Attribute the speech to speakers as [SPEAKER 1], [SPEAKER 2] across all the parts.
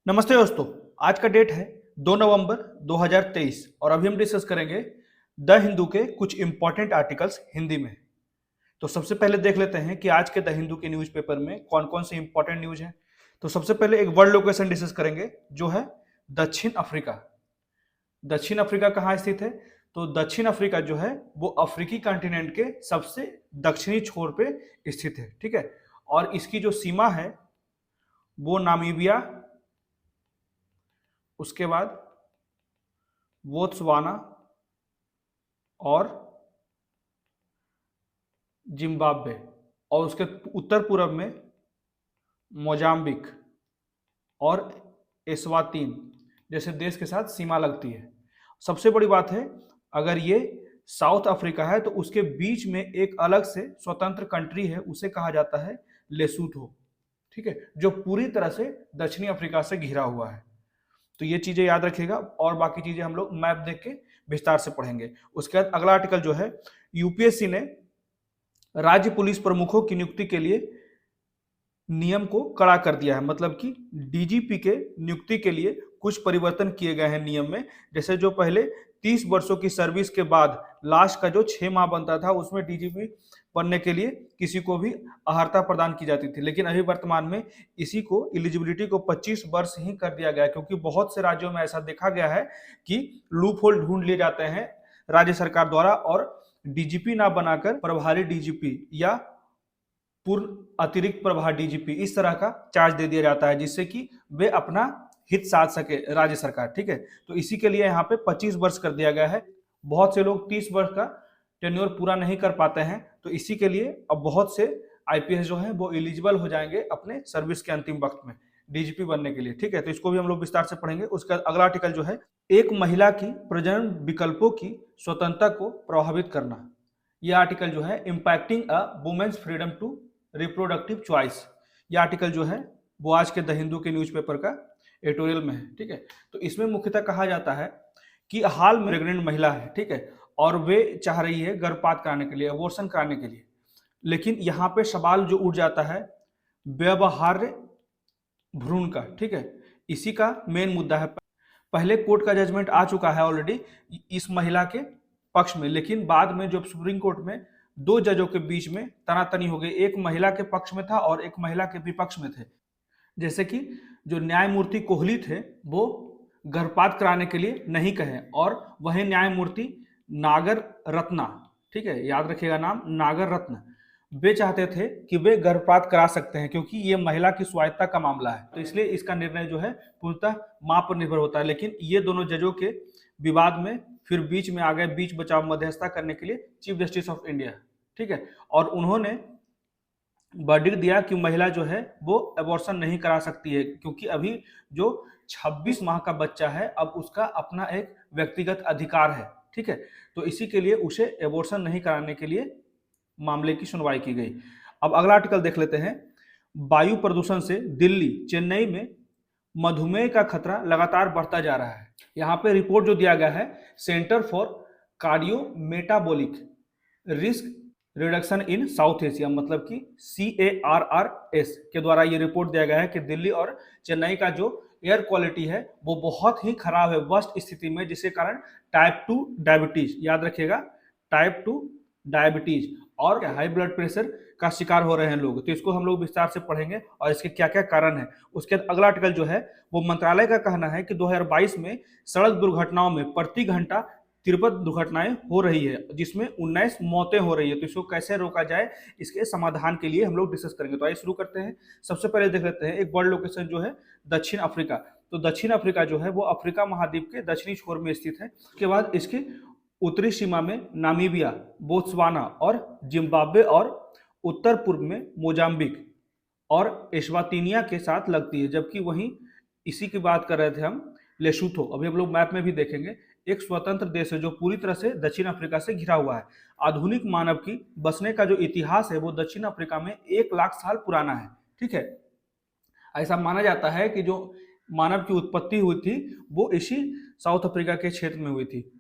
[SPEAKER 1] नमस्ते दोस्तों। आज का डेट है 2 नवंबर 2023 और अभी हम डिस्कस करेंगे द हिंदू के कुछ इंपॉर्टेंट आर्टिकल्स हिंदी में। तो सबसे पहले देख लेते हैं कि आज के द हिंदू के न्यूज़पेपर में कौन कौन से इंपॉर्टेंट न्यूज हैं। तो सबसे पहले एक वर्ल्ड लोकेशन डिस्कस करेंगे जो है दक्षिण अफ्रीका। दक्षिण अफ्रीका कहाँ स्थित है? तो दक्षिण अफ्रीका जो है वो अफ्रीकी कॉन्टिनेंट के सबसे दक्षिणी छोर पे स्थित है। ठीक है, और इसकी जो सीमा है वो नामीबिया, उसके बाद बोत्सवाना और जिम्बाब्वे, और उसके उत्तर पूर्व में मोजाम्बिक और एस्वातीन जैसे देश के साथ सीमा लगती है। सबसे बड़ी बात है, अगर ये साउथ अफ्रीका है तो उसके बीच में एक अलग से स्वतंत्र कंट्री है, उसे कहा जाता है लेसोथो। ठीक है, जो पूरी तरह से दक्षिणी अफ्रीका से घिरा हुआ है। तो ये चीजें याद रखिएगा और बाकी चीजें हम लोग मैप देख के विस्तार से पढ़ेंगे। उसके बाद अगला आर्टिकल जो है, यूपीएससी ने राज्य पुलिस प्रमुखों की नियुक्ति के लिए नियम को कड़ा कर दिया है। मतलब कि डीजीपी के नियुक्ति के लिए कुछ परिवर्तन किए गए हैं नियम में। जैसे जो पहले 30 वर्षों की सर्विस के बाद लास्ट का जो 6 माह बनता था उसमें डीजीपी बनने के लिए किसी को भी अर्हता प्रदान की जाती थी, लेकिन अभी वर्तमान में इसी को एलिजिबिलिटी को 25 वर्ष ही कर दिया गया है, क्योंकि बहुत से राज्यों में ऐसा देखा गया है कि लूप होल ढूंढ लिए जाते हैं राज्य सरकार द्वारा और डीजीपी ना बनाकर प्रभारी डीजीपी या पूर्ण अतिरिक्त प्रभार डीजीपी इस तरह का चार्ज दे दिया जाता है, जिससे कि वे अपना हित साध सके राज्य सरकार। ठीक है, तो इसी के लिए यहाँ पे 25 वर्ष कर दिया गया है। बहुत से लोग 30 वर्ष का टेन्योर पूरा नहीं कर पाते हैं, तो इसी के लिए अब बहुत से आईपीएस जो है वो एलिजिबल हो जाएंगे अपने सर्विस के अंतिम वक्त में डीजीपी बनने के लिए। ठीक है, तो इसको भी हम लोग विस्तार से पढ़ेंगे। उसका अगला आर्टिकल जो है, एक महिला की प्रजनन विकल्पों की स्वतंत्रता को प्रभावित करना। यह आर्टिकल जो है impacting a women's freedom to reproductive choice, यह आर्टिकल जो है वो आज के द हिंदू के न्यूज़पेपर का एडिटोरियल में है। ठीक है, तो इसमें मुख्यतः कहा जाता है कि हाल में प्रेग्नेंट महिला है, ठीक है, और वे चाह रही है गर्भपात कराने के लिए, अबॉर्शन कराने के लिए, लेकिन यहाँ पे सवाल जो उठ जाता है व्यवहार्य भ्रूण का। ठीक है, इसी का मेन मुद्दा है। पहले कोर्ट का जजमेंट आ चुका है ऑलरेडी इस महिला के पक्ष में, लेकिन बाद में जब सुप्रीम कोर्ट में दो जजों के बीच में तनातनी हो गई, एक महिला के पक्ष में था और एक महिला के विपक्ष में थे। जैसे कि जो न्यायमूर्ति कोहली थे वो गर्भपात कराने के लिए नहीं कहे, और वही न्यायमूर्ति नागर रत्ना, ठीक है, याद रखिएगा नाम, नागर रत्न, वे चाहते थे कि वे गर्भपात करा सकते हैं क्योंकि ये महिला की स्वायत्ता का मामला है, तो इसलिए इसका निर्णय जो है पूर्णतः मां पर निर्भर होता है। लेकिन ये दोनों जजों के विवाद में फिर बीच में आ गए, बीच बचाव मध्यस्थता करने के लिए चीफ जस्टिस ऑफ इंडिया। ठीक है, और उन्होंने वर्डिक्ट दिया कि महिला जो है वो अबॉर्शन नहीं करा सकती है, क्योंकि अभी जो 26 माह का बच्चा है अब उसका अपना एक व्यक्तिगत अधिकार है। ठीक है, तो इसी के लिए उसे अबॉर्शन नहीं कराने के लिए मामले की सुनवाई की गई। अब अगला आर्टिकल देख लेते हैं, वायु प्रदूषण से दिल्ली चेन्नई में मधुमेह का खतरा लगातार बढ़ता जा रहा है। यहाँ पे रिपोर्ट जो दिया गया है centre for cardio metabolic risk reduction in South Asia, मतलब कि CARRS के द्वारा ये रिपोर्ट दिया गया है कि दिल्ली और चेन्नई का जो एयर क्वालिटी है वो बहुत ही खराब है, वर्स्ट स्थिति में, जिसके कारण टाइप 2 डायबिटीज, याद रखिएगा टाइप 2 डायबिटीज और हाई ब्लड प्रेशर का शिकार हो रहे हैं लोग। तो इसको हम लोग विस्तार से पढ़ेंगे और इसके क्या क्या कारण है। उसके अगला आर्टिकल जो है वो मंत्रालय का कहना है कि 2022 में सड़क दुर्घटनाओं में प्रति घंटा 53 दुर्घटनाएं हो रही है, जिसमें 19 मौतें हो रही है। तो इसको कैसे रोका जाए, इसके समाधान के लिए हम लोग डिस्कस करेंगे। तो आइए शुरू करते हैं। सबसे पहले देख लेते हैं एक वर्ल्ड लोकेशन जो है दक्षिण अफ्रीका। तो दक्षिण अफ्रीका जो है वो अफ्रीका महाद्वीप के दक्षिणी छोर में स्थित है। उसके बाद इसके उत्तरी सीमा में नामीबिया, बोत्सवाना और जिम्बाब्वे और उत्तर पूर्व में मोजाम्बिक और एस्वातीनिया के साथ लगती है, जबकि वहीं इसी की बात कर रहे थे हम लेसोथो, अभी हम लोग मैप में भी देखेंगे, एक स्वतंत्र देश है जो पूरी तरह से दक्षिण अफ्रीका से घिरा हुआ है। आधुनिक मानव की बसने का जो इतिहास है वो दक्षिण अफ्रीका में 1 लाख साल पुराना है। ठीक है, ऐसा माना जाता है कि जो मानव की उत्पत्ति हुई थी वो इसी साउथ अफ्रीका के क्षेत्र में हुई थी।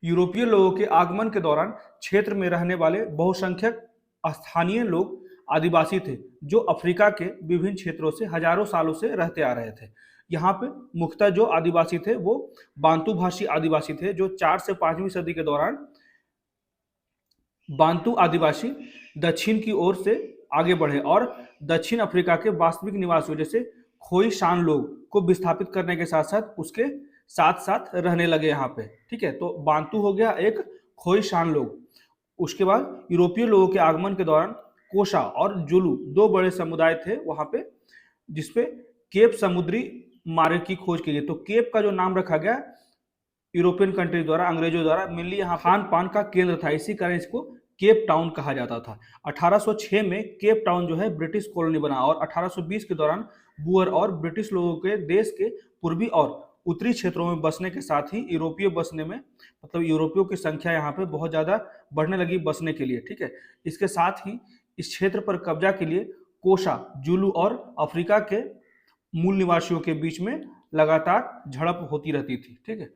[SPEAKER 1] यूरोपीय लोगों के आगमन के दौरान क्षेत्र में रहने वाले बहुसंख्यक स्थानीय लोग आदिवासी थे जो अफ्रीका के विभिन्न क्षेत्रों से हजारों सालों से रहते आ रहे थे। यहाँ पे मुख्यतः जो आदिवासी थे वो बांतु भाषी आदिवासी थे, जो 4 से 5वीं सदी के दौरान बांतु आदिवासी दक्षिण की ओर से आगे बढ़े और दक्षिण अफ्रीका के वास्तविक निवासियों जैसे खोई शान लोग को विस्थापित करने के साथ साथ उसके साथ साथ रहने लगे यहाँ पे। ठीक है, तो बांतु हो गया एक, खोई शान लोग। उसके बाद यूरोपीय लोगों के आगमन के दौरान कोशा और जुलू दो बड़े समुदाय थे वहां पे, जिसपे केप समुद्री मार्ग की खोज की गई। तो केप का जो नाम रखा गया यूरोपियन कंट्री द्वारा, अंग्रेजों द्वारा, मेनली यहाँ खान पान का केंद्र था, इसी कारण इसको केप टाउन कहा जाता था। 1806 में केप टाउन जो है ब्रिटिश कॉलोनी बना और 1820 के दौरान बुअर और ब्रिटिश लोगों के देश के पूर्वी और उत्तरी क्षेत्रों में बसने के साथ ही यूरोपीय बसने में, मतलब यूरोपियों की संख्या यहाँ पे बहुत ज्यादा बढ़ने लगी बसने के लिए। ठीक है, इसके साथ ही इस क्षेत्र पर कब्जा के लिए कोशा, जुलू और अफ्रीका के मूल निवासियों के बीच में लगातार झड़प होती रहती थी। ठीक है,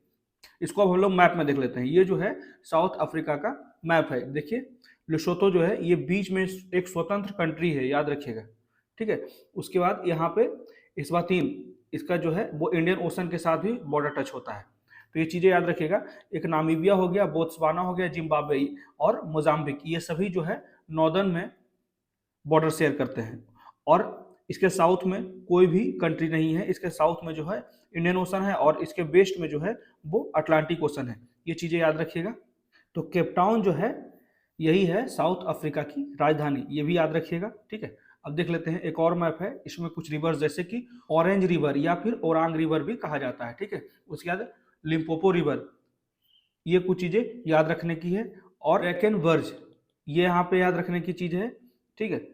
[SPEAKER 1] इसको अब हम लोग मैप में देख लेते हैं। ये जो है साउथ अफ्रीका का मैप है। देखिए लेसोथो जो है ये बीच में एक स्वतंत्र कंट्री है, याद रखिएगा। ठीक है, उसके बाद यहाँ पे इस्वातीन, इसका जो है वो इंडियन ओशन के साथ भी बॉर्डर टच होता है। तो ये चीजें याद रखिएगा। एक नामीबिया हो गया, बोत्सवाना हो गया, जिम्बाब्वे और मोजाम्बिक, ये सभी जो है नॉर्दर्न में बॉर्डर शेयर करते हैं। और इसके साउथ में कोई भी कंट्री नहीं है। इसके साउथ में जो है इंडियन ओशन है और इसके वेस्ट में जो है वो अटलांटिक ओशन है। ये चीजें याद रखिएगा। तो केपटाउन जो है यही है साउथ अफ्रीका की राजधानी, ये भी याद रखिएगा। ठीक है, अब देख लेते हैं एक और मैप है, इसमें कुछ रिवर्स जैसे कि ऑरेंज रिवर या फिर ओरांग रिवर भी कहा जाता है। ठीक है, उसके बाद लिम्पोपो रिवर, ये कुछ चीजें याद रखने की है। और रेकन वर्ज, ये यहाँ पे याद रखने की चीज है। ठीक है,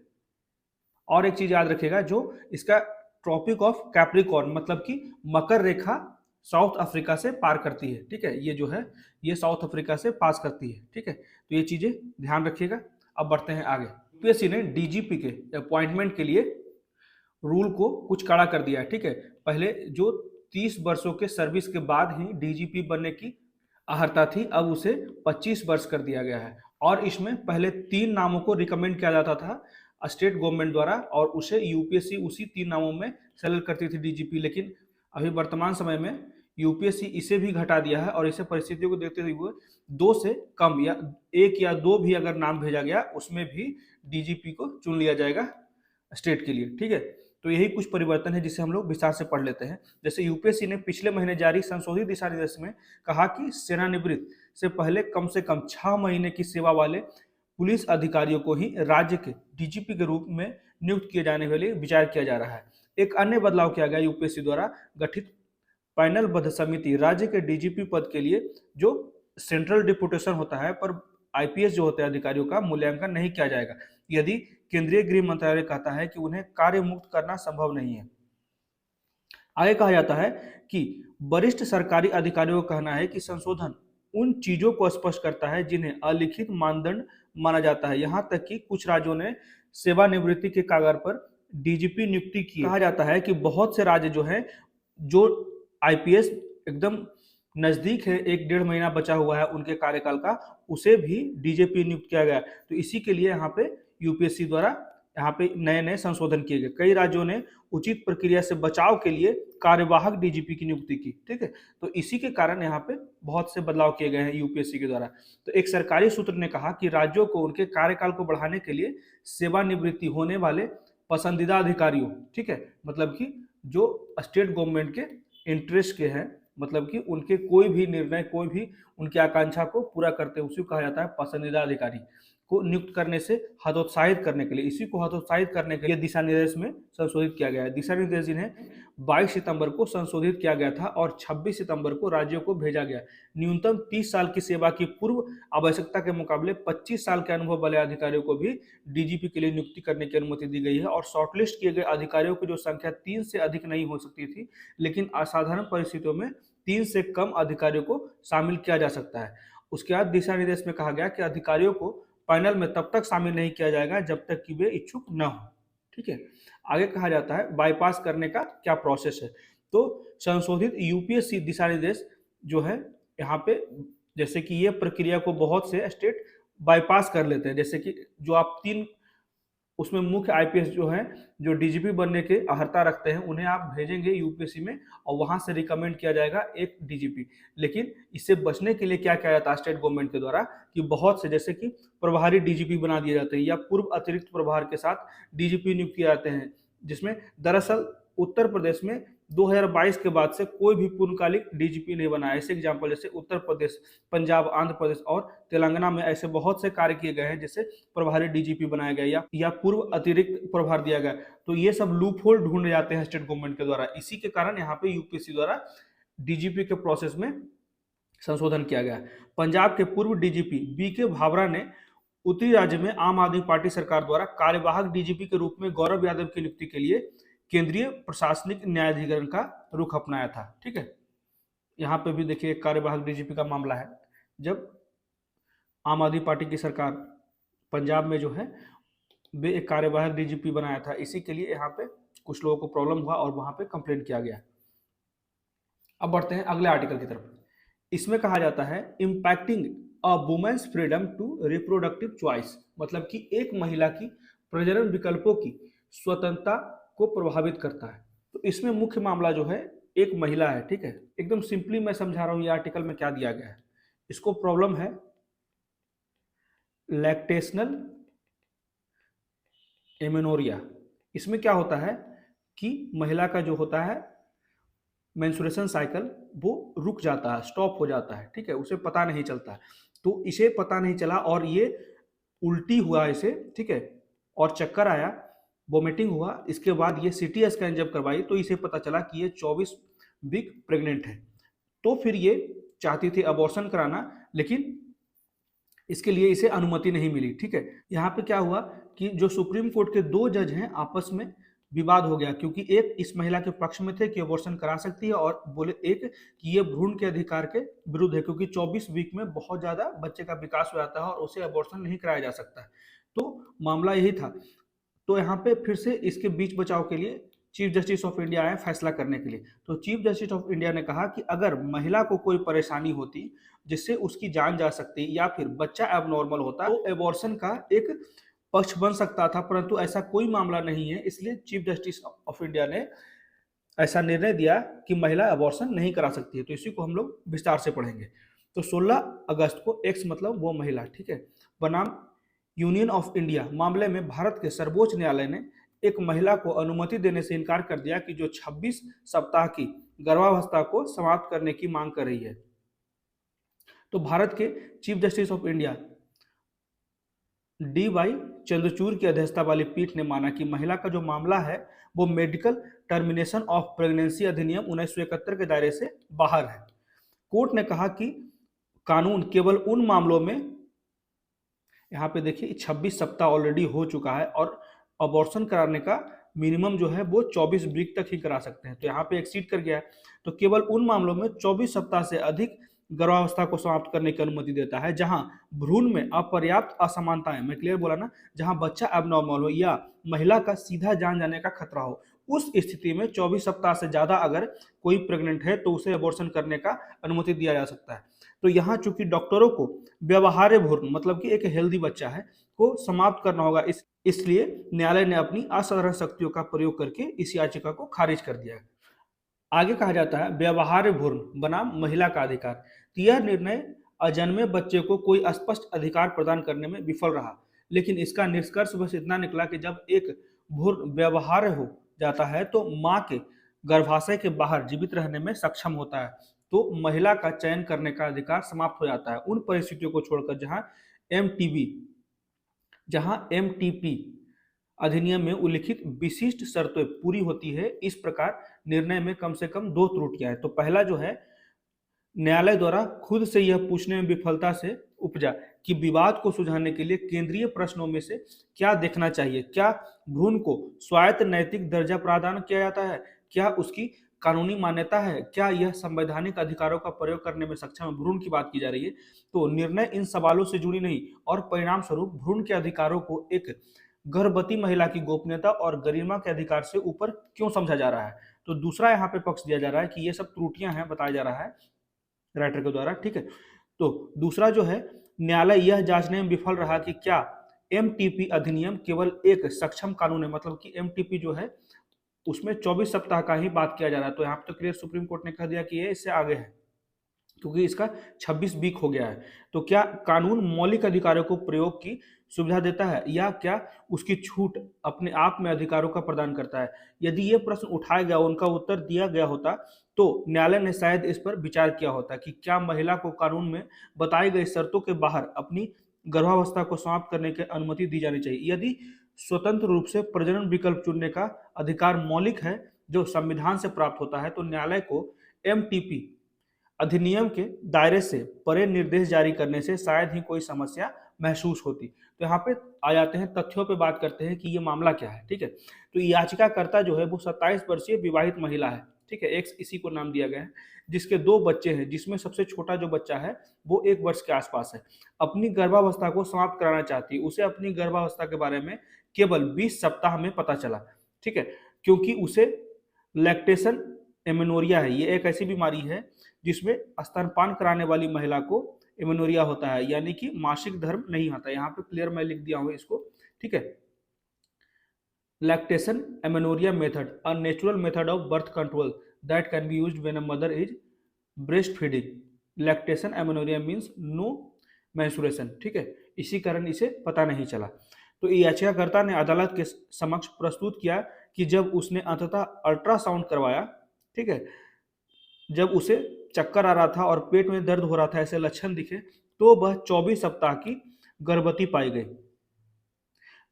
[SPEAKER 1] और एक चीज याद रखिएगा, जो इसका ट्रॉपिक ऑफ कैप्रिकॉर्न, मतलब कि मकर रेखा साउथ अफ्रीका से पार करती है। ठीक है, ये जो है ये साउथ अफ्रीका से पास करती है। ठीक है, तो ये चीजें ध्यान रखिएगा। अब बढ़ते हैं आगे। यूपीएससी ने डीजीपी के अपॉइंटमेंट के लिए रूल को कुछ कड़ा कर दिया है। ठीक है, पहले जो 30 वर्षों के सर्विस के बाद ही डीजीपी बनने की अहर्ता थी, अब उसे 25 वर्ष कर दिया गया है। और इसमें पहले 3 नामों को रिकमेंड किया जाता था स्टेट गवर्नमेंट द्वारा और उसे यूपीएससी उसी 3 नामों में सेलेक्ट करती थी डीजीपी। लेकिन अभी वर्तमान समय में यूपीएससी इसे भी घटा दिया है और इसे परिस्थितियों को देखते हुए 2 से कम या 1 या 2 भी अगर नाम भेजा गया उसमें भी डीजीपी को चुन लिया जाएगा स्टेट के लिए। ठीक है, तो यही कुछ परिवर्तन है जिसे हम लोग विस्तार से पढ़ लेते हैं। जैसे यूपीएससी ने पिछले महीने जारी संशोधित दिशा निर्देश में कहा कि सेवानिवृत्त से पहले कम से कम 6 महीने की सेवा वाले पुलिस अधिकारियों को ही राज्य के डीजीपी के रूप में नियुक्त किए जाने के लिए विचार किया जा रहा है। एक अन्य बदलाव किया गया यूपीएससी द्वारा गठित पैनलबद्ध समिति राज्य के डीजीपी पद के लिए जो सेंट्रल डिप्यूटेशन होता है पर आईपीएस जो होते हैं अधिकारियों का मूल्यांकन नहीं किया जाएगा यदि केंद्रीय गृह मंत्रालय कहता है कि उन्हें कार्य मुक्त करना संभव नहीं है। आगे कहा जाता है कि वरिष्ठ सरकारी अधिकारियों का कहना है कि संशोधन उन चीजों को स्पष्ट करता है जिन्हें अलिखित मानदंड माना जाता है। यहां तक कि कुछ राज्यों ने सेवानिवृत्ति के कागज पर डीजीपी नियुक्ति की। कहा जाता है कि बहुत से राज्य जो है, जो आईपीएस एकदम नजदीक है, 1-1.5 महीना बचा हुआ है उनके कार्यकाल का, उसे भी डीजीपी नियुक्त किया गया। तो इसी के लिए यहाँ पे यूपीएससी द्वारा यहाँ पे नए नए संशोधन किए गए। कई राज्यों ने उचित प्रक्रिया से बचाव के लिए कार्यवाहक डीजीपी की नियुक्ति की। ठीक है, तो इसी के कारण यहाँ पे बहुत से बदलाव किए गए हैं यूपीएससी के द्वारा। तो एक सरकारी सूत्र ने कहा कि राज्यों को उनके कार्यकाल को बढ़ाने के लिए सेवानिवृत्ति होने वाले पसंदीदा अधिकारियों, ठीक है, मतलब कि जो स्टेट गवर्नमेंट के इंटरेस्ट के हैं, मतलब कि उनके कोई भी निर्णय, कोई भी उनकी आकांक्षा को पूरा करते हैं, उसी को कहा जाता है पसंदीदा अधिकारी, को नियुक्त करने से हतोत्साहित करने के लिए, इसी को हतोत्साहित करने के लिए दिशा निर्देश में संशोधित किया गया है। दिशा निर्देश जिन्हें 22 सितंबर को संशोधित किया गया था और 26 सितंबर को राज्यों को भेजा गया। न्यूनतम 30 साल की सेवा की पूर्व आवश्यकता के मुकाबले 25 साल के अनुभव वाले अधिकारियों को भी डीजीपी के लिए नियुक्ति करने की अनुमति दी गई है। और शॉर्टलिस्ट किए गए अधिकारियों की जो संख्या 3 से अधिक नहीं हो सकती थी, लेकिन असाधारण परिस्थितियों में 3 से कम अधिकारियों को शामिल किया जा सकता है। उसके बाद दिशा निर्देश में कहा गया कि अधिकारियों को पैनल में तब तक शामिल नहीं किया जाएगा जब तक कि वे इच्छुक न हो। ठीक है, आगे कहा जाता है बाईपास करने का क्या प्रोसेस है। तो संशोधित यूपीएससी दिशा निर्देश जो है यहाँ पे, जैसे कि ये प्रक्रिया को बहुत से स्टेट बाईपास कर लेते हैं। जैसे कि जो आप 3 उसमें मुख्य आईपीएस जो है, जो डीजीपी बनने के अहर्ता रखते हैं, उन्हें आप भेजेंगे यूपीएससी में और वहां से रिकमेंड किया जाएगा एक डीजीपी। लेकिन इससे बचने के लिए क्या किया जाता है स्टेट गवर्नमेंट के द्वारा कि बहुत से जैसे कि प्रभारी डीजीपी बना दिए जाते हैं या पूर्व अतिरिक्त प्रभार के साथ डीजीपी नियुक्त किए जाते हैं, जिसमें दरअसल उत्तर प्रदेश में 2022 के बाद से कोई भी पूर्णकालिक डीजीपी नहीं बना है। ऐसे एग्जाम्पल जैसे उत्तर प्रदेश, पंजाब, आंध्र प्रदेश और तेलंगाना में ऐसे बहुत से कार्य किए गए हैं जिससे प्रभारी डीजीपी बनाया गया या पूर्व अतिरिक्त प्रभार दिया गया। तो ये सब लूप होल ढूंढे जाते हैं स्टेट गवर्नमेंट के द्वारा। इसी के कारण यहाँ पे यूपीएससी द्वारा डीजीपी के प्रोसेस में संशोधन किया गया। पंजाब के पूर्व डीजीपी बीके भावरा ने उत्तरी राज्य में आम आदमी पार्टी सरकार द्वारा कार्यवाहक डीजीपी के रूप में गौरव यादव की नियुक्ति के लिए केंद्रीय प्रशासनिक न्यायाधिकरण का रुख अपनाया था। ठीक है, यहाँ पे भी देखिए कार्यवाहक डीजीपी का मामला है। जब आम आदमी पार्टी की सरकार पंजाब में जो है वे एक कार्यवाहक डीजीपी बनाया था, इसी के लिए यहाँ पे कुछ लोगों को प्रॉब्लम हुआ और वहां पे कंप्लेंट किया गया। अब बढ़ते हैं अगले आर्टिकल की तरफ। इसमें कहा जाता है impacting a women's freedom to reproductive choice, मतलब कि एक महिला की प्रजनन विकल्पों की स्वतंत्रता को प्रभावित करता है। तो इसमें मुख्य मामला जो है एक महिला है। ठीक है, एकदम सिंपली मैं समझा रहा हूं ये आर्टिकल में क्या दिया गया है। इसको प्रॉब्लम है लैक्टेशनल एमेनोरिया। इसमें क्या होता है कि महिला का जो होता है मेंस्ट्रुएशन साइकिल वो रुक जाता है, स्टॉप हो जाता है। ठीक है, उसे पता नहीं चलता है। तो इसे पता नहीं चला और ये उल्टी हुआ इसे, ठीक है, और चक्कर आया, वोमिटिंग हुआ। इसके बाद ये सीटी स्कैन जब करवाई तो इसे पता चला कि ये 24 वीक प्रेग्नेंट है। तो फिर ये चाहती थी अबॉर्शन कराना, लेकिन इसके लिए इसे अनुमति नहीं मिली। ठीक है, यहाँ पे क्या हुआ कि जो सुप्रीम कोर्ट के दो जज हैं आपस में विवाद हो गया, क्योंकि एक इस महिला के पक्ष में थे कि अबॉर्शन करा सकती है और बोले एक कि ये भ्रूण के अधिकार के विरुद्ध है, क्योंकि 24 वीक में बहुत ज्यादा बच्चे का विकास हो जाता है और उसे अबॉर्शन नहीं कराया जा सकता है। तो मामला यही था। तो यहाँ पे फिर से इसके बीच बचाव के लिए चीफ जस्टिस ऑफ इंडिया आए फैसला करने के लिए। तो चीफ जस्टिस ऑफ इंडिया ने कहा कि अगर महिला को कोई परेशानी होती जिससे उसकी जान जा सकती या फिर बच्चा एबनॉर्मल होता तो एबॉर्शन का एक पक्ष बन सकता था, परंतु ऐसा कोई मामला नहीं है। इसलिए चीफ जस्टिस ऑफ इंडिया ने ऐसा निर्णय दिया कि महिला अबॉर्शन नहीं करा सकती है। तो इसी को हम लोग विस्तार से पढ़ेंगे। तो 16 अगस्त को एक्स मतलब वो महिला, ठीक है, बनाम यूनियन ऑफ इंडिया मामले में भारत के सर्वोच्च न्यायालय ने एक महिला को अनुमति देने से इनकार कर दिया कि जो 26 सप्ताह की गर्भावस्था को समाप्त करने की मांग कर रही है। तो भारत के chief justice of India D.Y.. Chandrachud की अध्यक्षता वाली पीठ ने माना कि महिला का जो मामला है वो मेडिकल टर्मिनेशन ऑफ प्रेगनेंसी अधिनियम 1971 के दायरे से बाहर है। कोर्ट ने कहा कि कानून केवल उन मामलों में, यहाँ पे देखिए 26 सप्ताह ऑलरेडी हो चुका है और अबॉर्शन कराने का मिनिमम जो है वो 24 वीक तक ही करा सकते हैं, तो यहाँ पे एक्सीड कर गया है। तो केवल उन मामलों में 24 सप्ताह से अधिक गर्भावस्था को समाप्त करने की अनुमति देता है जहां भ्रूण में अपर्याप्त असमानताएं, मैं क्लियर बोला ना, जहां बच्चा एबनॉर्मल हो या महिला का सीधा जान जाने का खतरा हो, उस स्थिति में 24 सप्ताह से ज्यादा अगर कोई प्रेग्नेंट है तो उसे अबॉर्शन करने का अनुमति दिया जा सकता है। तो यहाँ चूंकि डॉक्टरों को व्यवहार्य भ्रूण मतलब कि एक हेल्दी बच्चा है को समाप्त करना होगा, इसलिए न्यायालय ने अपनी असाधारण शक्तियों का प्रयोग करके इस याचिका को खारिज कर दिया। आगे कहा जाता है व्यवहार्य भ्रूण बनाम महिला का अधिकार। यह निर्णय अजन्मे बच्चे को कोई स्पष्ट अधिकार प्रदान करने में विफल रहा, लेकिन इसका निष्कर्ष बस इतना निकला कि जब एक भ्रूण व्यवहार्य हो जाता है तो मां के गर्भाशय के बाहर जीवित रहने में सक्षम होता है, तो महिला का चयन करने का अधिकार समाप्त हो जाता है उन परिस्थितियों को छोड़कर जहां एमटीपी अधिनियम में उल्लिखित विशिष्ट शर्तें पूरी होती है। इस प्रकार निर्णय में कम से कम दो त्रुटियां हैं। तो पहला जो है, न्यायालय द्वारा खुद से यह पूछने में विफलता से उपजा कि विवाद को सुलझाने के लिए केंद्रीय प्रश्नों में से क्या देखना चाहिए, क्या भ्रूण को स्वायत्त नैतिक दर्जा प्रदान किया जाता है, क्या उसकी कानूनी मान्यता है, क्या यह संवैधानिक अधिकारों का प्रयोग करने में सक्षम है, भ्रूण की बात की जा रही है। तो निर्णय इन सवालों से जुड़ी नहीं और परिणाम स्वरूप भ्रूण के अधिकारों को एक गर्भवती महिला की गोपनीयता और गरिमा के अधिकार से ऊपर क्यों समझा जा रहा है। तो दूसरा यहाँ पे पक्ष दिया जा रहा है कि ये सब त्रुटियां हैं, बताया जा रहा है राइटर के द्वारा। ठीक है, तो दूसरा जो है, न्यायालय यह जांचने में विफल रहा कि क्या एमटीपी अधिनियम केवल एक सक्षम कानून है, मतलब कि एमटीपी जो है उसमें 24 सप्ताह का ही बात किया जा रहा है। तो यहाँ पे तो क्लियर सुप्रीम कोर्ट ने कह दिया कि ये इससे आगे है, क्योंकि इसका 26 वीक हो गया है। तो क्या कानून मौलिक अधिकारों को प्रयोग की सुविधा देता है या क्या उसकी छूट अपने आप में अधिकारों का प्रदान करता है? यदि ये प्रश्न उठाया गया, उनका उत्तर दिया गया होता, तो न्यायालय ने शायद इस पर विचार किया होता कि क्या महिला को कानून में बताई गई शर्तों के बाहर अपनी गर्भावस्था को समाप्त करने की अनुमति दी जानी चाहिए। यदि स्वतंत्र रूप से प्रजनन विकल्प चुनने का अधिकार मौलिक है जो संविधान से प्राप्त होता है, तो न्यायालय को एमटीपी अधिनियम के दायरे से परे निर्देश जारी करने से शायद ही कोई समस्या महसूस होती। तो यहाँ पे आ जाते हैं, तथ्यों पे बात करते हैं कि ये मामला क्या है। ठीक है, तो याचिकाकर्ता जो है वो 27 वर्षीय विवाहित महिला है। ठीक है, एक्स इसी को नाम दिया गया है, जिसके 2 बच्चे हैं, जिसमें सबसे छोटा जो बच्चा है वो 1 वर्ष के आसपास है। अपनी गर्भावस्था को समाप्त कराना चाहती है। उसे अपनी गर्भावस्था के बारे में केवल 20 सप्ताह में पता चला। ठीक है, क्योंकि उसे लैक्टेशन एमेनोरिया है। ये एक ऐसी बीमारी है जिसमें स्तनपान कराने वाली महिला को एमेनोरिया होता है, यानी कि मासिक धर्म नहीं आता। यहाँ पे क्लियर मैं लिख दिया हूँ इसको। ठीक है, lactation amenorrhea method, a natural method of birth control that can be used when a mother is breast feeding. Lactation amenorrhea means no menstruation. ठीक है, इसी कारण इसे पता नहीं चला। तो याचिकाकर्ता ने अदालत के समक्ष प्रस्तुत किया कि जब उसने अंततः अल्ट्रासाउंड करवाया, ठीक है, जब उसे चक्कर आ रहा था और पेट में दर्द हो रहा था, ऐसे लक्षण दिखे, तो वह 24 सप्ताह की गर्भवती पाई गई।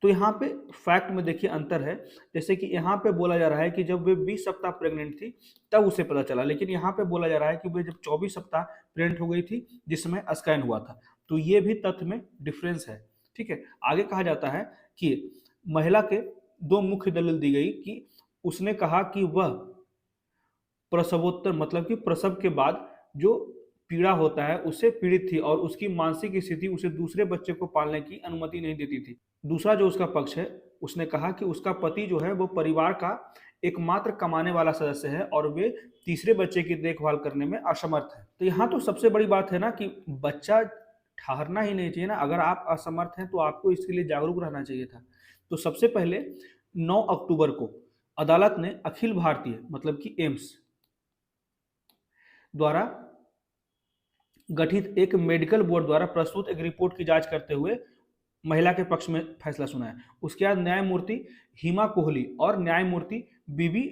[SPEAKER 1] तो यहाँ पे फैक्ट में देखिए अंतर है। जैसे कि यहाँ पे बोला जा रहा है कि जब वे 20 सप्ताह प्रेग्नेंट थी तब उसे पता चला, लेकिन यहाँ पे बोला जा रहा है कि वे जब 24 सप्ताह प्रेग्नेंट हो गई थी जिस समय स्कैन हुआ था। तो ये भी तथ्य में डिफरेंस है। ठीक है, आगे कहा जाता है कि महिला के 2 मुख्य दलील दी गई कि उसने कहा कि वह प्रसवोत्तर, मतलब कि प्रसव के बाद जो पीड़ा होता है उससे पीड़ित थी और उसकी मानसिक स्थिति उसे दूसरे बच्चे को पालने की अनुमति नहीं देती थी। दूसरा जो उसका पक्ष है, उसने कहा कि उसका पति जो है वो परिवार का एकमात्र कमाने वाला सदस्य है और वे तीसरे बच्चे की देखभाल करने में असमर्थ है। तो यहाँ तो सबसे बड़ी बात है ना कि बच्चा ठहरना ही नहीं चाहिए ना। अगर आप असमर्थ हैं तो आपको इसके लिए जागरूक रहना चाहिए था। तो सबसे पहले 9 अक्टूबर को अदालत ने अखिल भारतीय, मतलब कि एम्स द्वारा गठित एक मेडिकल बोर्ड द्वारा प्रस्तुत एक रिपोर्ट की जांच करते हुए महिला के पक्ष में फैसला सुनाया। उसके बाद न्यायमूर्ति हिमा कोहली और न्यायमूर्ति बीबी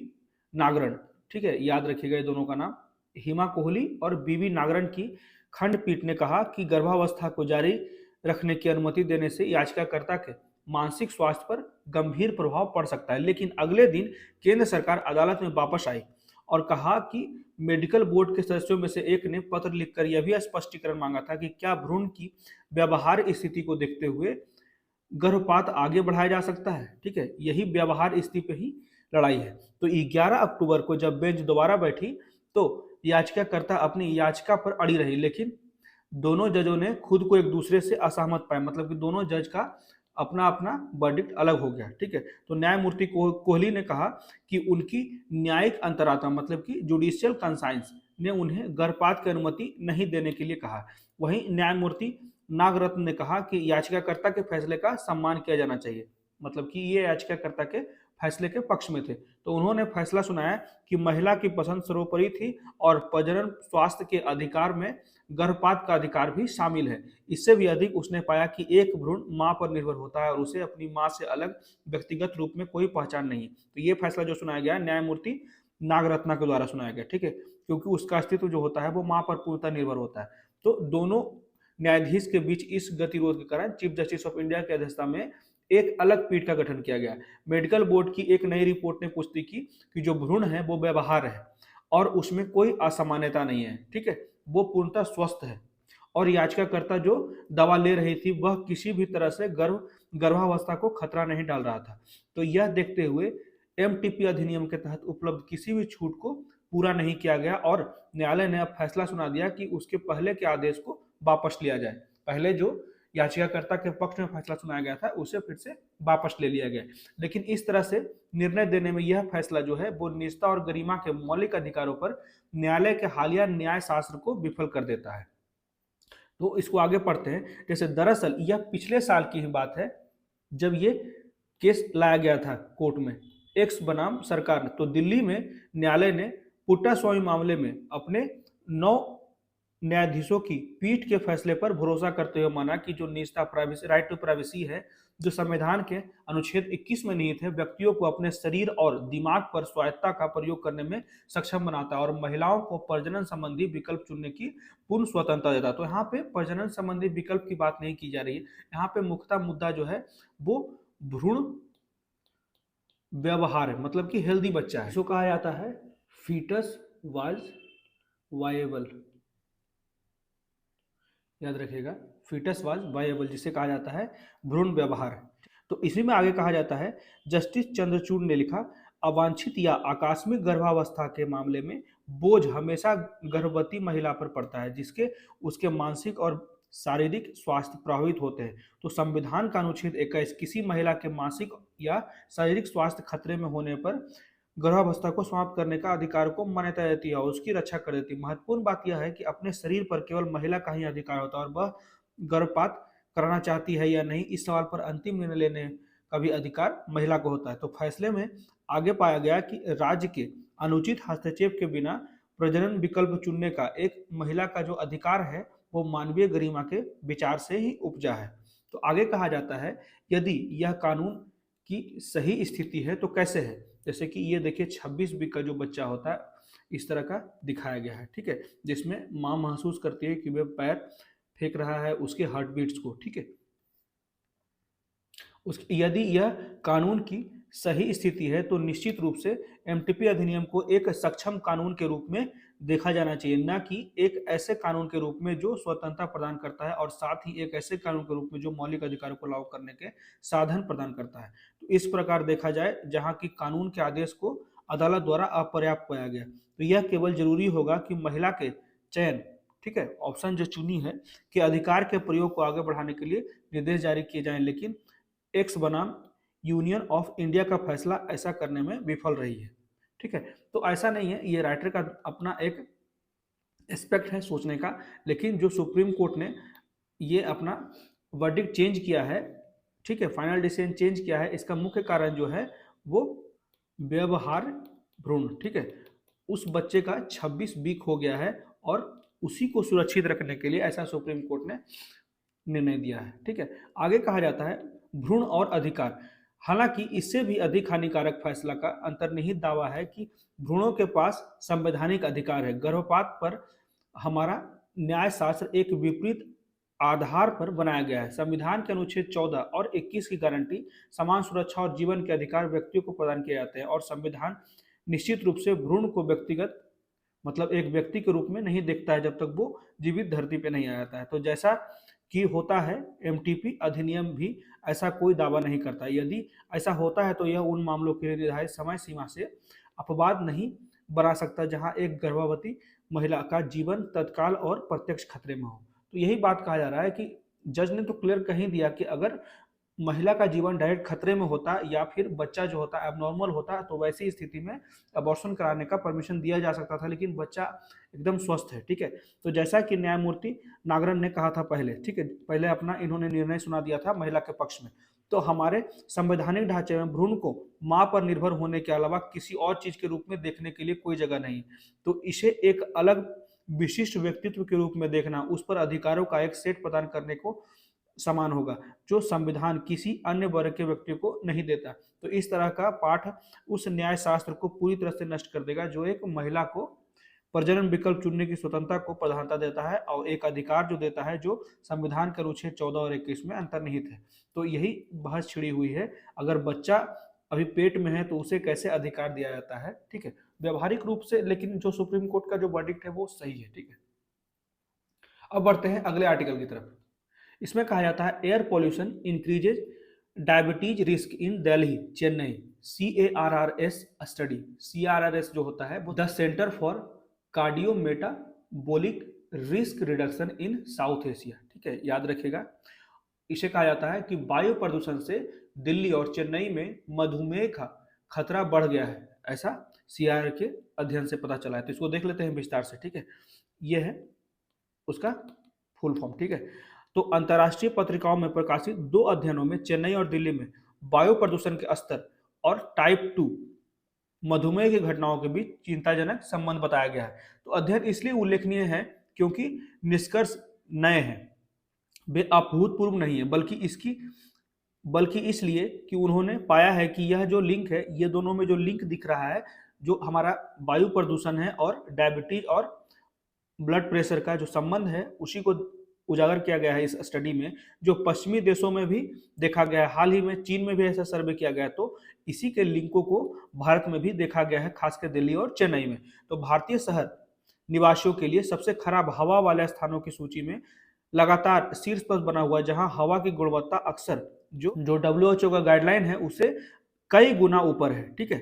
[SPEAKER 1] नागरन, ठीक है, याद रखिएगा ये दोनों का नाम, हिमा कोहली और बीबी नागरन की खंडपीठ ने कहा कि गर्भावस्था को जारी रखने की अनुमति देने से याचिकाकर्ता के मानसिक स्वास्थ्य पर गंभीर प्रभाव पड़ सकता है। लेकिन अगले दिन केंद्र सरकार अदालत में वापस आई और कहा कि मेडिकल बोर्ड के सदस्यों में से एक ने पत्र लिखकर यह भी स्पष्टीकरण मांगा था कि क्या भ्रूण की व्यवहार स्थिति को देखते हुए गर्भपात आगे बढ़ाया जा सकता है। ठीक है, यही व्यवहार स्थिति पे ही लड़ाई है। तो 11 अक्टूबर को जब बेंच दोबारा बैठी तो याचिकाकर्ता अपनी याचिका पर अड़ी रही, लेकिन दोनों जजों ने खुद को एक दूसरे से असहमत पाए, मतलब कि दोनों जज का अपना अपना वर्डिक्ट अलग हो गया। ठीक है, तो न्यायमूर्ति कोहली ने कहा कि उनकी न्यायिक अंतरात्मा, मतलब कि जुडिशियल कंसाइंस ने उन्हें गर्भपात की अनुमति नहीं देने के लिए कहा। वहीं न्यायमूर्ति नागरत्न ने कहा कि याचिकाकर्ता के फैसले का सम्मान किया जाना चाहिए, मतलब कि ये याचिकाकर्ता के फैसले के पक्ष में थे। तो उन्होंने फैसला सुनाया कि महिला की पसंद सर्वोपरि थी और प्रजनन स्वास्थ्य के अधिकार में गर्भपात का अधिकार भी शामिल है। इससे भी अधिक उसने पाया कि एक भ्रूण मां पर निर्भर होता है और उसे अपनी मां से अलग व्यक्तिगत रूप में कोई पहचान नहीं है। तो ये फैसला जो सुनाया गया न्यायमूर्ति नागरत्ना के द्वारा सुनाया गया। ठीक है, क्योंकि उसका अस्तित्व जो होता है वो मां पर पूर्णतः निर्भर होता है। तो दोनों न्यायाधीश के बीच इस गतिरोध के कारण चीफ जस्टिस ऑफ इंडिया की अध्यक्षता में एक अलग पीठ का गठन किया गया। मेडिकल बोर्ड की एक नई रिपोर्ट ने पुष्टि की कि जो भ्रूण है वो व्यवहार है और उसमें कोई असामान्यता नहीं है। ठीक है, वो पूर्णतः स्वस्थ है और याचिकाकर्ता जो दवा ले रही थी वह किसी भी तरह से गर्भावस्था को खतरा नहीं डाल रहा था। तो यह देखते हुए एमटीपी अधिनियम के तहत उपलब्ध किसी भी छूट को पूरा नहीं किया गया और न्यायालय ने अब फैसला सुना दिया कि उसके पहले के आदेश को वापस लिया जाए। पहले जो याचिकाकर्ता के पक्ष में फैसला सुनाया गया था उसे फिर से वापस ले लिया गया। लेकिन इस तरह से निर्णय देने में यह फैसला जो है वो निजता और गरिमा के मौलिक अधिकारों पर न्यायालय के हालिया न्याय शास्त्र को विफल कर देता है। तो इसको आगे पढ़ते हैं। जैसे दरअसल यह पिछले साल की ही बात है जब ये केस लाया गया था कोर्ट में एक्स बनाम सरकार ने, तो दिल्ली में न्यायालय ने पुट्टा स्वामी मामले में अपने 9 न्यायाधीशों की पीठ के फैसले पर भरोसा करते हुए माना कि जो निजता, प्राइवेसी, राइट टू प्राइवेसी है, जो संविधान के अनुच्छेद 21 में निहित है, व्यक्तियों को अपने शरीर और दिमाग पर स्वायत्तता का प्रयोग करने में सक्षम बनाता है और महिलाओं को प्रजनन संबंधी विकल्प चुनने की पूर्ण स्वतंत्रता देता है। तो यहाँ पे प्रजनन संबंधी विकल्प की बात नहीं की जा रही है, यहाँ पे मुख्यतः मुद्दा जो है वो भ्रूण व्यवहार है, मतलब कि हेल्दी बच्चा है, इसको कहा जाता है फीटस वाज वायेबल। याद रखिएगा, फीटस वाज वायेबल, जिसे कहा जाता है भ्रूण व्यवहार। तो इसी में आगे कहा जाता है, जस्टिस चंद्रचूड़ ने लिखा, अवांछित या आकस्मिक गर्भावस्था के मामले में बोझ हमेशा गर्भवती महिला पर पड़ता है, जिसके उसके मानसिक और शारीरिक स्वास्थ्य प्रभावित होते हैं। तो संविधान का अनुच्छेद 21 किसी महिला के मानसिक या शारीरिक स्वास्थ्य खतरे में होने पर गर्भावस्था को समाप्त करने का अधिकार को मान्यता देती है और उसकी रक्षा कर देती है। महत्वपूर्ण बात यह है कि अपने शरीर पर केवल महिला का ही अधिकार होता है और वह गर्भपात कराना चाहती है या नहीं, इस सवाल पर अंतिम निर्णय लेने का भी अधिकार महिला को होता है। तो फैसले में आगे पाया गया कि राज्य के अनुचित हस्तक्षेप के बिना प्रजनन विकल्प चुनने का एक महिला का जो अधिकार है वो मानवीय गरिमा के विचार से ही उपजा है। तो आगे कहा जाता है, यदि यह कानून की सही स्थिति है तो कैसे है। जैसे कि ये देखिए 26 वीक का जो बच्चा होता है इस तरह का दिखाया गया है, ठीक है, जिसमें माँ महसूस करती है कि वह पैर फेंक रहा है उसके हार्ट बीट्स को, ठीक है। यदि यह कानून की सही स्थिति है तो निश्चित रूप से एमटीपी अधिनियम को एक सक्षम कानून के रूप में देखा जाना चाहिए, न कि एक ऐसे कानून के रूप में जो स्वतंत्रता प्रदान करता है और साथ ही एक ऐसे कानून के रूप में जो मौलिक अधिकारों को लागू करने के साधन प्रदान करता है। तो इस प्रकार देखा जाए जहां की कानून के आदेश को अदालत द्वारा अपर्याप्त पाया गया, तो यह केवल जरूरी होगा कि महिला के चयन, ठीक है, ऑप्शन जो चुनी है, के अधिकार के प्रयोग को आगे बढ़ाने के लिए निर्देश जारी किए जाएं, लेकिन एक्स बनाम यूनियन ऑफ इंडिया का फैसला ऐसा करने में विफल रही है, ठीक है। तो ऐसा नहीं है, ये राइटर का अपना एक एस्पेक्ट है सोचने का, लेकिन जो सुप्रीम कोर्ट ने ये अपना वर्डिक्ट चेंज किया है, ठीक है, फाइनल डिसीजन चेंज किया है, इसका मुख्य कारण जो है वो व्यवहार भ्रूण, ठीक है, उस बच्चे का 26 वीक हो गया है और उसी को सुरक्षित रखने के लिए ऐसा सुप्रीम कोर्ट ने निर्णय दिया है, ठीक है। आगे कहा जाता है भ्रूण और अधिकार। हालांकि इससे भी अधिक हानिकारक फैसला का अंतर्निहित दावा है कि भ्रूणों के पास संवैधानिक अधिकार है। गर्भपात पर हमारा न्याय शास्त्र एक विपरीत आधार पर बनाया गया है। संविधान के अनुच्छेद 14 और 21 की गारंटी समान सुरक्षा और जीवन के अधिकार व्यक्तियों को प्रदान किए जाते हैं और संविधान निश्चित रूप से भ्रूण को व्यक्तिगत, मतलब एक व्यक्ति के रूप में नहीं देखता है जब तक वो जीवित धरती पे नहीं आ जाता है। तो जैसा कि होता है एमटीपी अधिनियम भी ऐसा कोई दावा नहीं करता। यदि ऐसा होता है तो यह उन मामलों के लिए निर्धारित समय सीमा से अपवाद नहीं बना सकता जहां एक गर्भवती महिला का जीवन तत्काल और प्रत्यक्ष खतरे में हो। तो यही बात कहा जा रहा है कि जज ने तो क्लियर कह ही दिया कि अगर महिला का जीवन डायरेक्ट खतरे में होता या फिर बच्चा जो होता है एबनॉर्मल होता तो वैसी स्थिति में अबॉर्शन कराने का परमिशन दिया जा सकता था, लेकिन बच्चा एकदम स्वस्थ है, ठीक है। तो जैसा कि न्यायमूर्ति नागरन ने कहा था पहले, ठीक है, पहले अपना इन्होंने निर्णय सुना दिया था महिला के पक्ष में, तो हमारे संवैधानिक ढांचे में भ्रूण को माँ पर निर्भर होने के अलावा किसी और चीज के रूप में देखने के लिए कोई जगह नहीं। तो इसे एक अलग विशिष्ट व्यक्तित्व के रूप में देखना, उस पर अधिकारों का एक सेट प्रदान करने को समान होगा जो संविधान किसी अन्य वर्ग के व्यक्ति को नहीं देता। तो इस तरह का पाठ उस न्याय शास्त्र को पूरी तरह से नष्ट कर देगा जो एक महिला को प्रजनन विकल्प चुनने की स्वतंत्रता को प्रधानता देता है और एक अधिकार जो देता है जो संविधान के अनुच्छेद 14 और 21 में अंतर्निहित है। तो यही बहस छिड़ी हुई है, अगर बच्चा अभी पेट में है तो उसे कैसे अधिकार दिया जाता है, ठीक है, व्यवहारिक रूप से, लेकिन जो सुप्रीम कोर्ट का जो वर्डिक्ट है वो सही है, ठीक है। अब बढ़ते हैं अगले आर्टिकल की तरफ। इसमें कहा जाता है air pollution increases diabetes risk in Delhi Chennai, CARRS study. CRRS जो होता है वो the centre for cardiometabolic risk reduction in South Asia, ठीक है, याद रखिएगा। इसे कहा जाता है कि वायु प्रदूषण से दिल्ली और चेन्नई में मधुमेह का खतरा बढ़ गया है, ऐसा CRR के अध्ययन से पता चला है। तो इसको देख लेते हैं विस्तार से, ठीक है। यह है उसका फुल फॉर्म, ठीक है। तो अंतर्राष्ट्रीय पत्रिकाओं में प्रकाशित 2 अध्ययनों में चेन्नई और दिल्ली में वायु प्रदूषण के स्तर और टाइप 2 मधुमेह की घटनाओं के बीच चिंताजनक संबंध बताया गया है। तो अध्ययन इसलिए उल्लेखनीय है क्योंकि निष्कर्ष नए हैं, वे अभूतपूर्व नहीं है, बल्कि इसलिए कि उन्होंने पाया है कि यह जो लिंक है, ये दोनों में जो लिंक दिख रहा है, जो हमारा वायु प्रदूषण है और डायबिटीज और ब्लड प्रेशर का जो संबंध है, उसी को उजागर किया गया है इस स्टडी में, जो पश्चिमी देशों में भी देखा गया है। हाल ही में चीन में भी ऐसा सर्वे किया गया, तो इसी के लिंकों को भारत में भी देखा गया है, खासकर दिल्ली और चेन्नई में। तो भारतीय शहर निवासियों के लिए सबसे खराब हवा वाले स्थानों की सूची में लगातार शीर्ष पर बना हुआ, जहां हवा की गुणवत्ता अक्सर जो WHO का गाइडलाइन है उससे कई गुना ऊपर है। ठीक है,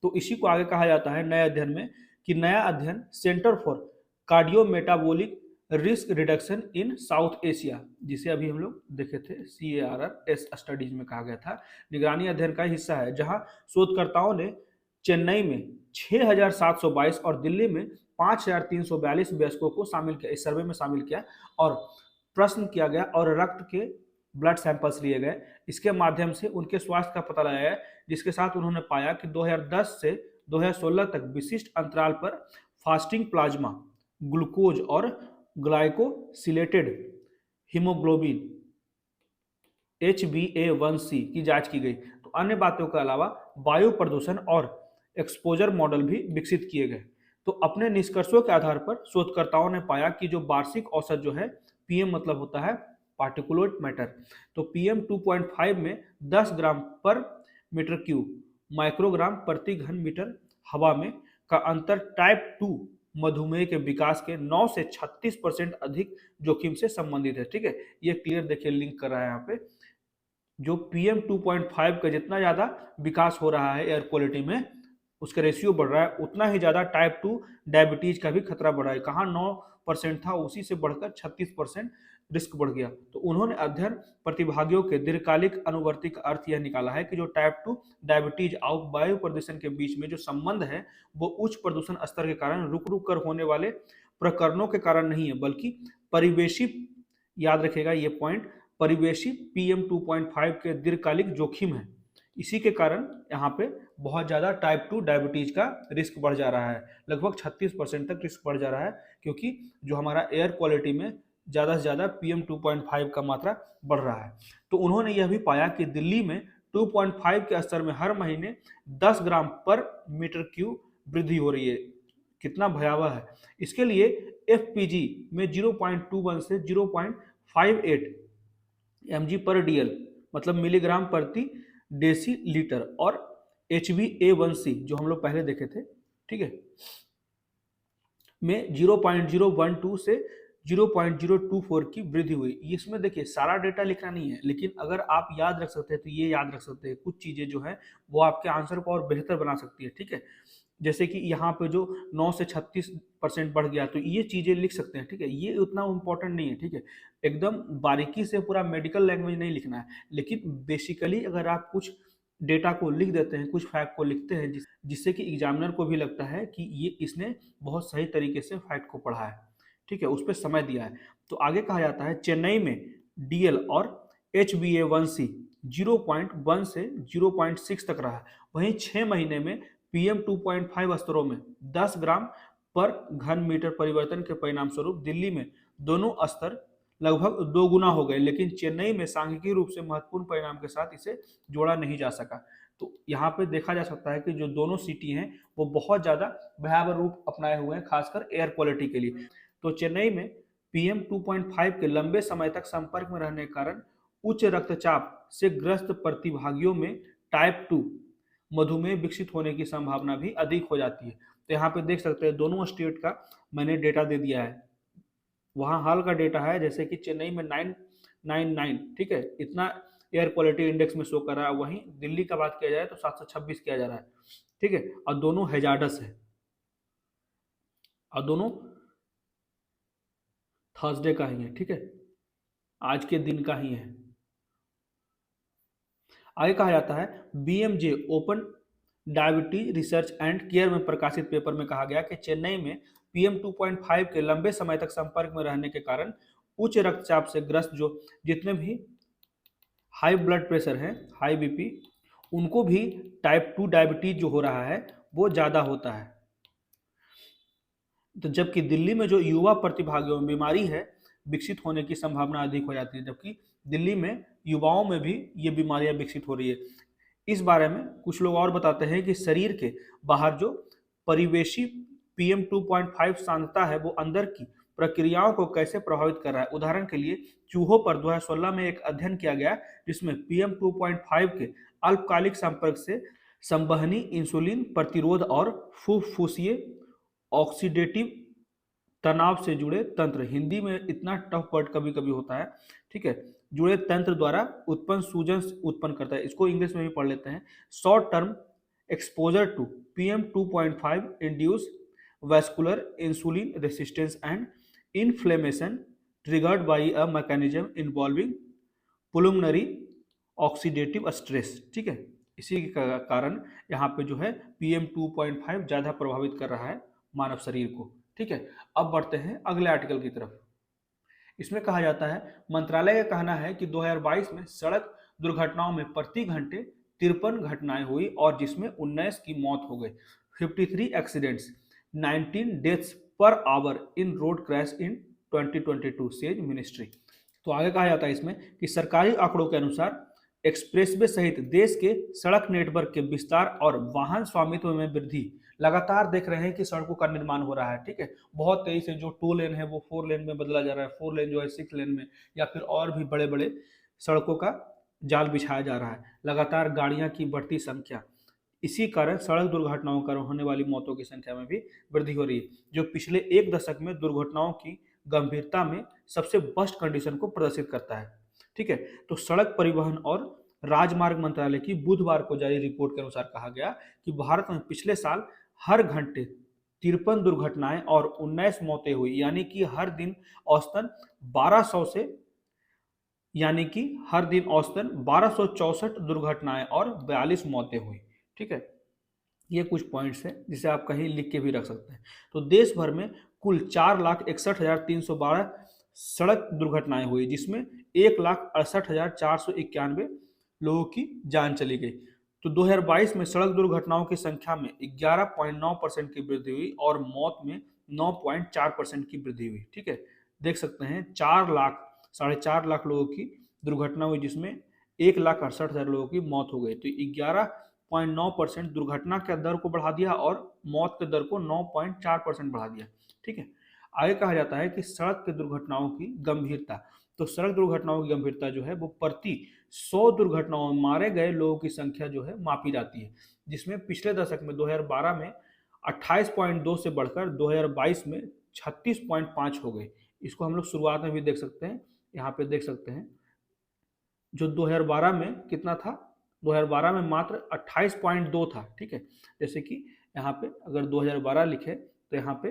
[SPEAKER 1] तो इसी को आगे कहा जाता है नए अध्ययन में कि नया अध्ययन centre for cardiometabolic risk reduction in South Asia, जिसे अभी हम लोग देखे थे CARRS स्टडीज में कहा गया था, निगरानी अध्ययन का हिस्सा है, जहां शोधकर्ताओं ने चेन्नई में 6,722 और दिल्ली में 5,342 वयस्कों को शामिल किया, इस सर्वे में शामिल किया और प्रश्न किया गया और रक्त के ब्लड सैंपल्स लिए गए। इसके माध्यम से उनके स्वास्थ्य का पता लगाया गया, जिसके साथ उन्होंने पाया कि 2010 से 2016 तक विशिष्ट अंतराल पर फास्टिंग प्लाज्मा ग्लूकोज और ग्लाइकोसिलेटेड हीमोग्लोबिन HbA1c की जांच की गई। तो अन्य बातों के अलावा वायु प्रदूषण और एक्सपोजर मॉडल भी विकसित किए गए। तो अपने निष्कर्षों के आधार पर शोधकर्ताओं ने पाया कि जो वार्षिक औसत जो है, PM मतलब होता है पार्टिकुलेट मैटर, तो PM 2.5 में 10 ग्राम पर मीटर क्यूब माइक्रोग्राम प्रति घन मीटर हवा में का अंतर टाइप 2 मधुमेह के विकास के 9 से 36% अधिक जोखिम से संबंधित है। ठीक है, ये क्लियर देखिए लिंक कर रहा है यहाँ पे, जो PM 2.5 का जितना ज्यादा विकास हो रहा है एयर क्वालिटी में, उसका रेशियो बढ़ रहा है, उतना ही ज्यादा टाइप 2 डायबिटीज का भी खतरा बढ़ रहा है। कहाँ 9% था, उसी से बढ़कर 36% रिस्क बढ़ गया। तो उन्होंने अध्ययन प्रतिभागियों के दीर्घकालिक अनुवर्ती का अर्थ यह निकाला है कि जो टाइप 2 डायबिटीज और वायु प्रदूषण के बीच में जो संबंध है, वो उच्च प्रदूषण स्तर के कारण रुक रुक कर होने वाले प्रकरणों के कारण नहीं है, बल्कि परिवेशी, याद रखेगा ये पॉइंट, परिवेशी PM 2.5 के दीर्घकालिक जोखिम है। इसी के कारण यहाँ पे बहुत ज़्यादा टाइप 2 डायबिटीज का रिस्क बढ़ जा रहा है, लगभग 36% तक रिस्क बढ़ जा रहा है, क्योंकि जो हमारा एयर क्वालिटी में ज़्यादा से ज़्यादा PM 2.5 का मात्रा बढ़ रहा है। तो उन्होंने यह भी पाया कि दिल्ली में 2.5 के स्तर में हर महीने 10 ग्राम पर मीटर क्यूब वृद्धि हो रही है। कितना भयावह है। इसके लिए FPG में 0.21 से 0.58 mg पर DL मतलब मिलीग्राम प्रति डेसी लीटर और HbA1c जो हम लोग पहले देखे थे, ठीक है, में 0.012 से 0.024 की वृद्धि हुई। इसमें देखिए सारा डेटा लिखना नहीं है, लेकिन अगर आप याद रख सकते हैं तो ये याद रख सकते हैं, कुछ चीजें जो है वो आपके आंसर को और बेहतर बना सकती है। ठीक है, जैसे कि यहाँ पे जो 9 से 36% बढ़ गया, तो ये चीजें लिख सकते हैं। ठीक है, ये उतना इम्पोर्टेंट नहीं है। ठीक है, एकदम बारीकी से पूरा मेडिकल लैंग्वेज नहीं लिखना है, लेकिन बेसिकली अगर आप कुछ डेटा को लिख देते हैं, कुछ फैक्ट को लिखते हैं, जिससे कि एग्जामिनर को भी लगता है कि ये इसने बहुत सही तरीके से फैक्ट को पढ़ा है, ठीक है, उस पर समय दिया है। तो आगे कहा जाता है चेन्नई में DL और HbA1c 0.1 से 0.6 तक रहा। वहीं 6 महीने में PM 2.5 स्तरों में 10 ग्राम पर घन मीटर परिवर्तन के परिणाम स्वरूप दिल्ली में दोनों स्तर लगभग 2 गुना हो गए, लेकिन चेन्नई में सांख्यिकीय रूप से महत्वपूर्ण परिणाम के साथ इसे जोड़ा नहीं जा सका। तो यहाँ पे देखा जा सकता है कि जो दोनों सिटी हैं वो बहुत ज़्यादा भयावह रूप अपनाए हुए हैं, खासकर एयर क्वालिटी के लिए। तो चेन्नई में PM 2.5 के लंबे समय तक संपर्क में रहने के कारण उच्च रक्तचाप से ग्रस्त प्रतिभागियों में टाइप 2 मधुमेह विकसित होने की संभावना भी अधिक हो जाती है। तो यहाँ पे देख सकते हैं दोनों स्टेट का मैंने डेटा दे दिया है। वहाँ हाल का डेटा है, जैसे कि चेन्नई में 999, ठीक है, इतना एयर क्वालिटी इंडेक्स में शो कर रहा है। वहीं दिल्ली का बात किया जाए तो 726 किया जा रहा है। ठीक है, और दोनों हैजार्डस है और दोनों थर्सडे का ही है। ठीक है, आज के दिन का ही है। आगे कहा जाता है BMJ open diabetes research and care में प्रकाशित पेपर में कहा गया कि चेन्नई में PM 2.5 के लंबे समय तक संपर्क में रहने के कारण उच्च रक्तचाप से ग्रस्त जो जितने भी हाई ब्लड प्रेशर है, हाई बीपी, उनको भी टाइप 2 डायबिटीज जो हो रहा है वो ज़्यादा होता है। तो जबकि दिल्ली में जो युवा प्रतिभागियों में बीमारी है विकसित होने की संभावना अधिक हो जाती है, जबकि दिल्ली में युवाओं में भी ये बीमारियां विकसित हो रही है। इस बारे में कुछ लोग और बताते हैं कि शरीर के बाहर जो परिवेशी PM 2.5 सांद्रता है वो अंदर की प्रक्रियाओं को कैसे प्रभावित कर रहा है। उदाहरण के लिए चूहों पर 2016 में एक अध्ययन किया गया जिसमें PM 2.5 के अल्पकालिक संपर्क से संवहनी इंसुलिन प्रतिरोध और फुफ्फुसीय ऑक्सीडेटिव तनाव से जुड़े तंत्र, हिंदी में इतना टफ वर्ड कभी कभी होता है, ठीक है, जुड़े तंत्र द्वारा उत्पन्न सूजन उत्पन्न करता है। इसको इंग्लिश में भी पढ़ लेते हैं। Short term exposure to PM 2.5 induce vascular insulin resistance and inflammation triggered by a mechanism involving pulmonary oxidative stress, ठीक है। इसी के कारण यहाँ पे जो है PM 2.5 ज़्यादा प्रभावित कर रहा है मानव शरीर को, ठीक है। अब बढ़ते हैं अगले आर्टिकल की तरफ। इसमें कहा जाता है मंत्रालय का कहना है कि 2022 में सड़क दुर्घटनाओं में प्रति घंटे 53 घटनाएं हुई और जिसमें 19 की मौत हो गई। 53 accidents, 19 deaths per hour in road crash in 2022 says ministry. तो आगे कहा जाता है इसमें कि सरकारी आंकड़ों के अनुसार एक्सप्रेसवे सहित देश के सड़क नेटवर्क के विस्तार और वाहन स्वामित्व में वृद्धि लगातार देख रहे हैं कि सड़कों का निर्माण हो रहा है, ठीक है। बहुत तेजी से जो 2 लेन है वो 4 लेन में बदला जा रहा है, 4 लेन जो है 6 लेन में, या फिर और भी बड़े बड़े सड़कों का जाल बिछाया जा रहा है। लगातार गाड़ियां की बढ़ती संख्या, इसी कारण सड़क दुर्घटनाओं का होने वाली मौतों की संख्या में भी वृद्धि हो रही है, जो पिछले एक दशक में दुर्घटनाओं की गंभीरता में सबसे वर्स्ट कंडीशन को प्रदर्शित करता है, ठीक है। तो सड़क परिवहन और राजमार्ग मंत्रालय की बुधवार को जारी रिपोर्ट के अनुसार कहा गया कि भारत में पिछले साल हर घंटे 53 दुर्घटनाएं और 19 मौतें हुई, यानी कि हर दिन औसतन 1264 दुर्घटनाएं और 42 मौतें हुई, ठीक है। ये कुछ पॉइंट्स हैं जिसे आप कहीं लिख के भी रख सकते हैं। तो देश भर में कुल 4,61,312 सड़क दुर्घटनाएं हुई, जिसमें 1,68,491 लोगों की जान चली गई। तो 2022 में सड़क दुर्घटनाओं की संख्या में 11.9% की वृद्धि हुई और मौत में 9.4% की वृद्धि हुई, ठीक है। देख सकते हैं 4 लाख लोगों की दुर्घटना हुई, जिसमें 1,68,000 लोगों की मौत हो गई। तो 11.9% दुर्घटना के दर को बढ़ा दिया और मौत के दर को 9.4% बढ़ा दिया, ठीक है। आगे कहा जाता है कि सड़क की दुर्घटनाओं की गंभीरता। तो सड़क दुर्घटनाओं की गंभीरता जो है वो प्रति 100 दुर्घटनाओं में मारे गए लोगों की संख्या जो है मापी जाती है, जिसमें पिछले दशक में 2012 में 28.2 से बढ़कर 2022 में 36.5 हो गई। इसको हम लोग शुरुआत में भी देख सकते हैं, यहाँ पे देख सकते हैं जो 2012 में कितना था, 2012 में मात्र 28.2 था, ठीक है। जैसे कि यहाँ पे अगर 2012 लिखे तो यहाँ पे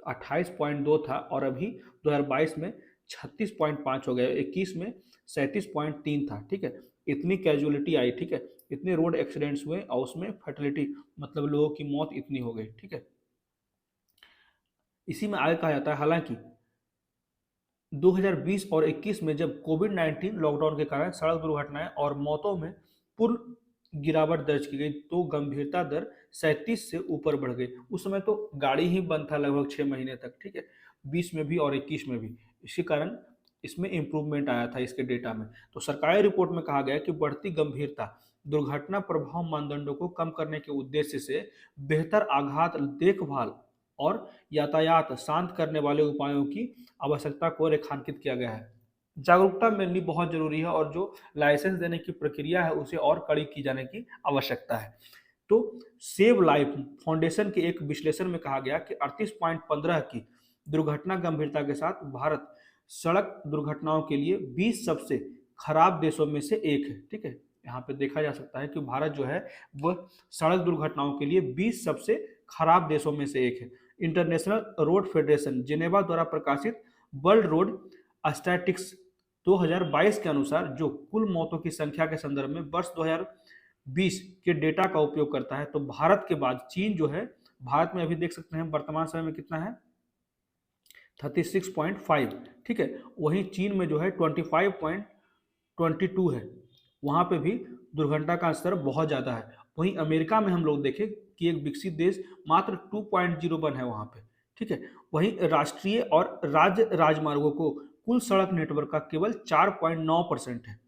[SPEAKER 1] 28.2 था और अभी 2022 में 36.5 हो गया, 21 में 37.3 था, ठीक है। इतनी कैजुअलिटी आई, ठीक है, इतने रोड एक्सीडेंट्स हुए और उसमें फर्टिलिटी मतलब लोगों की मौत इतनी हो गई, ठीक है। इसी में आगे कहा जाता है हालांकि 2020 और 21 में जब कोविड-19 लॉकडाउन के कारण सड़क दुर्घटनाएं और मौतों में पूर्ण गिरावट दर्ज की गई तो गंभीरता दर 37 से ऊपर बढ़ गई। उस समय तो गाड़ी ही बंद था लगभग 6 महीने तक, ठीक है, 20 में भी और 21 में भी। इसी कारण इसमें इम्प्रूवमेंट आया था इसके डेटा में। तो सरकारी रिपोर्ट में कहा गया कि बढ़ती गंभीरता दुर्घटना प्रभाव मानदंडों को कम करने के उद्देश्य से बेहतर आघात देखभाल और यातायात शांत करने वाले उपायों की आवश्यकता को रेखांकित किया गया है। जागरूकता मिलनी बहुत जरूरी है और जो लाइसेंस देने की प्रक्रिया है उसे और कड़ी की जाने की आवश्यकता है। तो सेव लाइफ फाउंडेशन के एक विश्लेषण में कहा गया कि 38.15 की दुर्घटना गंभीरता के साथ भारत सड़क दुर्घटनाओं के लिए 20 सबसे खराब देशों में से एक है, ठीक है। यहाँ पे देखा जा सकता है कि भारत जो है वह सड़क दुर्घटनाओं के लिए 20 सबसे खराब देशों में से एक है। इंटरनेशनल रोड फेडरेशन जिनेवा द्वारा प्रकाशित वर्ल्ड रोड स्टैटिस्टिक्स 2022 के अनुसार जो कुल मौतों की संख्या के संदर्भ में वर्ष 2020 के डेटा का उपयोग करता है, तो भारत के बाद चीन जो है, भारत में अभी देख सकते हैं वर्तमान समय में कितना है 36.5, ठीक है। वहीं चीन में जो है 25.22 है, वहाँ पे भी दुर्घटना का स्तर बहुत ज़्यादा है। वहीं अमेरिका में हम लोग देखें कि एक विकसित देश मात्र 2.01 है वहाँ पे, ठीक है। वहीं राष्ट्रीय और राज्य राजमार्गों को कुल सड़क नेटवर्क का केवल 4.9% है।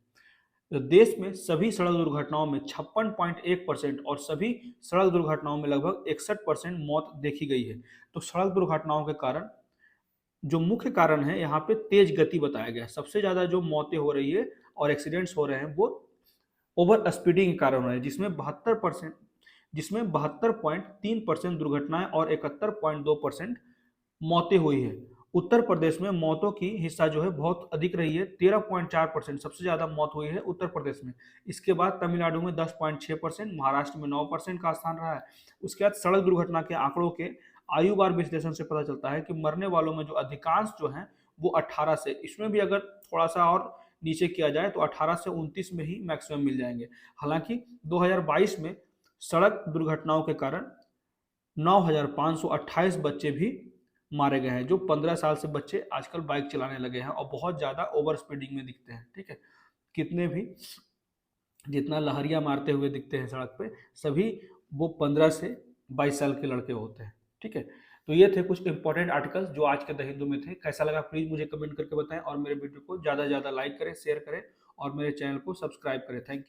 [SPEAKER 1] तो देश में सभी सड़क दुर्घटनाओं में 56.1% और सभी सड़क दुर्घटनाओं में लगभग 61% मौत देखी गई है। तो सड़क दुर्घटनाओं के कारण जो मुख्य कारण है यहाँ पे तेज गति बताया गया है। सबसे ज्यादा जो मौतें हो रही है और एक्सीडेंट्स हो रहे हैं वो ओवर स्पीडिंग के कारण हो रहे हैं, जिसमें 72.3% दुर्घटनाएं और 71.2% मौतें हुई है। उत्तर प्रदेश में मौतों की हिस्सा जो है बहुत अधिक रही है, 13.4%, सबसे ज्यादा मौत हुई है उत्तर प्रदेश में। इसके बाद तमिलनाडु में 10.6%, महाराष्ट्र में 9% का स्थान रहा है। उसके बाद सड़क दुर्घटना के आंकड़ों के आयु बार विश्लेषण से पता चलता है कि मरने वालों में जो अधिकांश जो हैं वो 18 से, इसमें भी अगर थोड़ा सा और नीचे किया जाए तो 18 से 29 में ही मैक्सिमम मिल जाएंगे। हालांकि 2022 में सड़क दुर्घटनाओं के कारण 9,528 बच्चे भी मारे गए हैं। जो 15 साल से बच्चे आजकल बाइक चलाने लगे हैं और बहुत ज़्यादा ओवर स्पीडिंग में दिखते हैं, ठीक है। कितने भी जितना लहरियां मारते हुए दिखते हैं सड़क पे, सभी वो 15 से 22 साल के लड़के होते हैं, ठीक है। तो ये थे कुछ इंपॉर्टेंट आर्टिकल्स जो आज के द हिंदू में थे। कैसा लगा प्लीज़ मुझे कमेंट करके बताएं और मेरे वीडियो को ज़्यादा से ज़्यादा लाइक करें, शेयर करें और मेरे चैनल को सब्सक्राइब करें। Thank you.